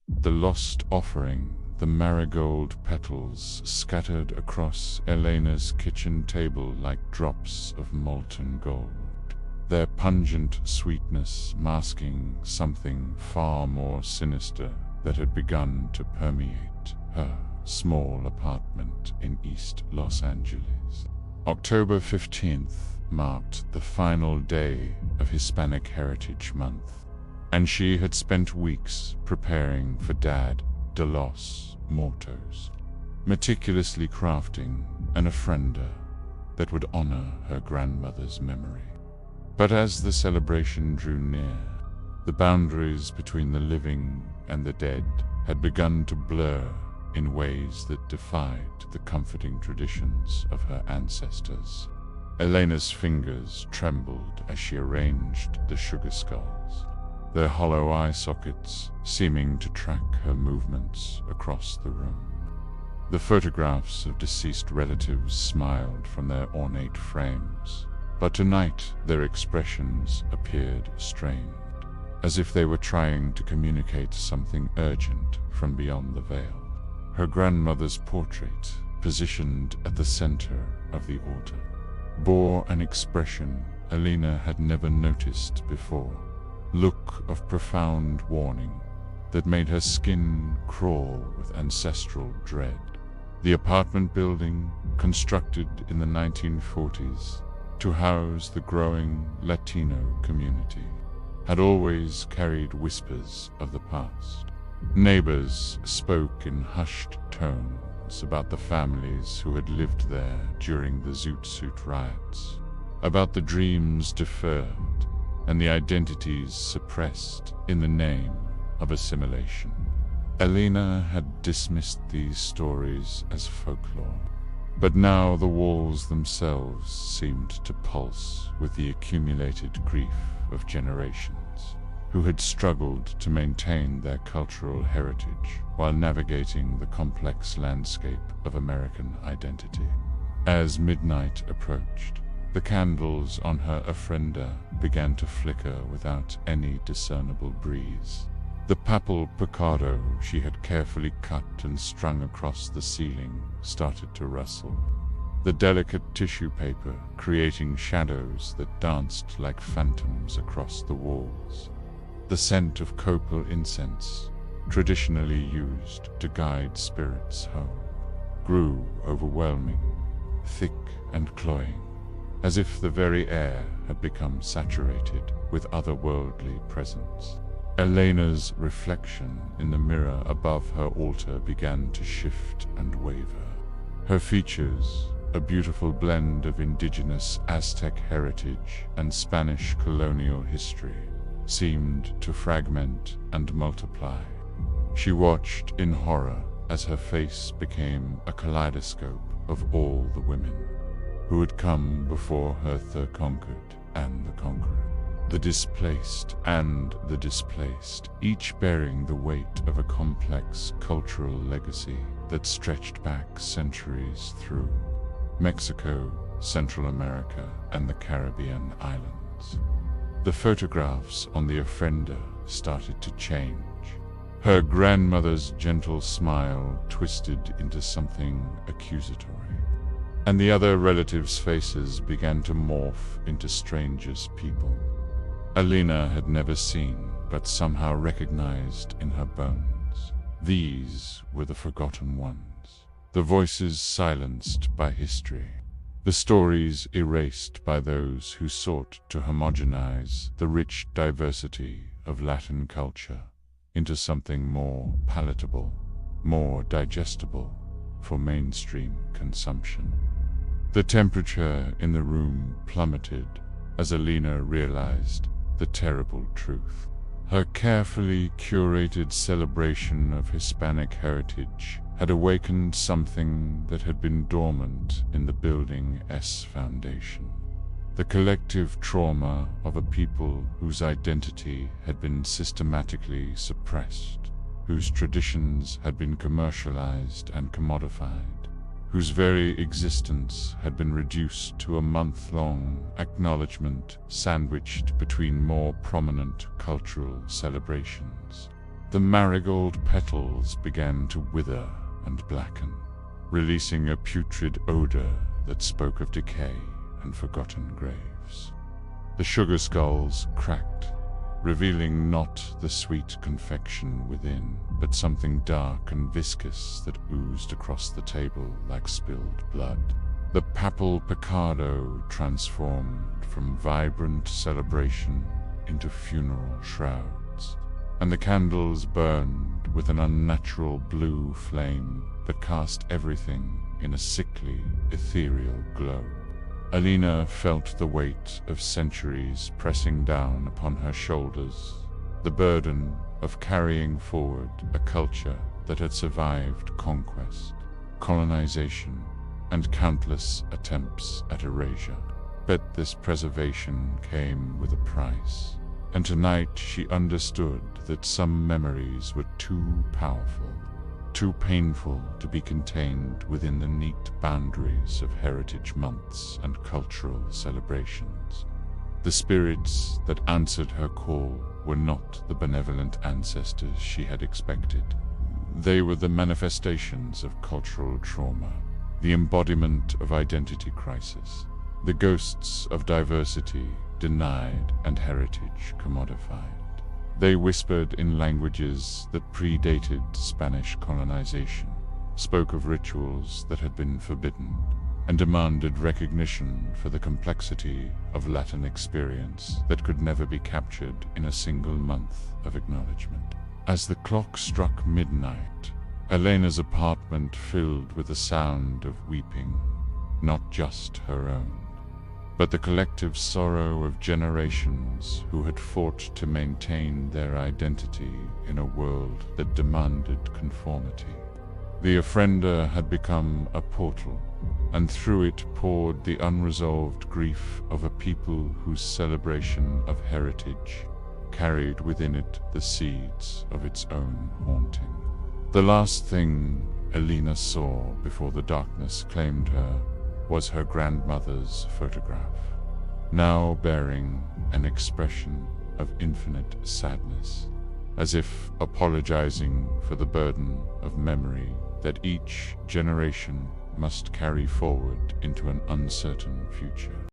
The lost offering, the marigold petals scattered across Elena's kitchen table like drops of molten gold, their pungent sweetness masking something far more sinister that had begun to permeate her small apartment in East Los Angeles. October 15th marked the final day of Hispanic Heritage Month, and she had spent weeks preparing for Dad de los Muertos, meticulously crafting an ofrenda that would honor her grandmother's memory. But as the celebration drew near, the boundaries between the living and the dead had begun to blur in ways that defied the comforting traditions of her ancestors. Elena's fingers trembled as she arranged the sugar skulls, their hollow eye sockets seeming to track her movements across the room. The photographs of deceased relatives smiled from their ornate frames, but tonight their expressions appeared strained, as if they were trying to communicate something urgent from beyond the veil. Her grandmother's portrait, positioned at the center of the altar, bore an expression Elena had never noticed before, look of profound warning that made her skin crawl with ancestral dread. The apartment building, constructed in the 1940s to house the growing Latino community, had always carried whispers of the past. Neighbors spoke in hushed tones about the families who had lived there during the Zoot Suit riots, about the dreams deferred and the identities suppressed in the name of assimilation. Elena had dismissed these stories as folklore, but now the walls themselves seemed to pulse with the accumulated grief of generations who had struggled to maintain their cultural heritage while navigating the complex landscape of American identity. As midnight approached, the candles on her ofrenda began to flicker without any discernible breeze. The papal picado she had carefully cut and strung across the ceiling started to rustle, the delicate tissue paper creating shadows that danced like phantoms across the walls. The scent of copal incense, traditionally used to guide spirits home, grew overwhelming, thick and cloying, as if the very air had become saturated with otherworldly presence. Elena's reflection in the mirror above her altar began to shift and waver. Her features, a beautiful blend of indigenous Aztec heritage and Spanish colonial history, seemed to fragment and multiply. She watched in horror as her face became a kaleidoscope of all the women who had come before her, the conquered and the conqueror, the displaced and the displaced, each bearing the weight of a complex cultural legacy that stretched back centuries through Mexico, Central America, and the Caribbean islands. The photographs on the ofrenda started to change. Her grandmother's gentle smile twisted into something accusatory, and the other relatives' faces began to morph into strangers' people Elena had never seen, but somehow recognized in her bones. These were the forgotten ones, the voices silenced by history, the stories erased by those who sought to homogenize the rich diversity of Latin culture into something more palatable, more digestible for mainstream consumption. The temperature in the room plummeted as Elena realized the terrible truth. Her carefully curated celebration of Hispanic heritage had awakened something that had been dormant in the Building S foundation. The collective trauma of a people whose identity had been systematically suppressed, whose traditions had been commercialized and commodified, whose very existence had been reduced to a month-long acknowledgement sandwiched between more prominent cultural celebrations. The marigold petals began to wither and blacken, releasing a putrid odor that spoke of decay and forgotten graves. The sugar skulls cracked, revealing not the sweet confection within, but something dark and viscous that oozed across the table like spilled blood. The papal picado transformed from vibrant celebration into funeral shrouds, and the candles burned with an unnatural blue flame that cast everything in a sickly, ethereal glow. Elena felt the weight of centuries pressing down upon her shoulders, the burden of carrying forward a culture that had survived conquest, colonization, and countless attempts at erasure. But this preservation came with a price, and tonight she understood that some memories were too powerful, too painful to be contained within the neat boundaries of heritage months and cultural celebrations. The spirits that answered her call were not the benevolent ancestors she had expected. They were the manifestations of cultural trauma, the embodiment of identity crisis, the ghosts of diversity denied and heritage commodified. They whispered in languages that predated Spanish colonization, spoke of rituals that had been forbidden, and demanded recognition for the complexity of Latin experience that could never be captured in a single month of acknowledgement. As the clock struck midnight, Elena's apartment filled with the sound of weeping, not just her own, but the collective sorrow of generations who had fought to maintain their identity in a world that demanded conformity. The Ofrenda had become a portal, and through it poured the unresolved grief of a people whose celebration of heritage carried within it the seeds of its own haunting. The last thing Elena saw before the darkness claimed her was her grandmother's photograph, now bearing an expression of infinite sadness, as if apologizing for the burden of memory that each generation must carry forward into an uncertain future.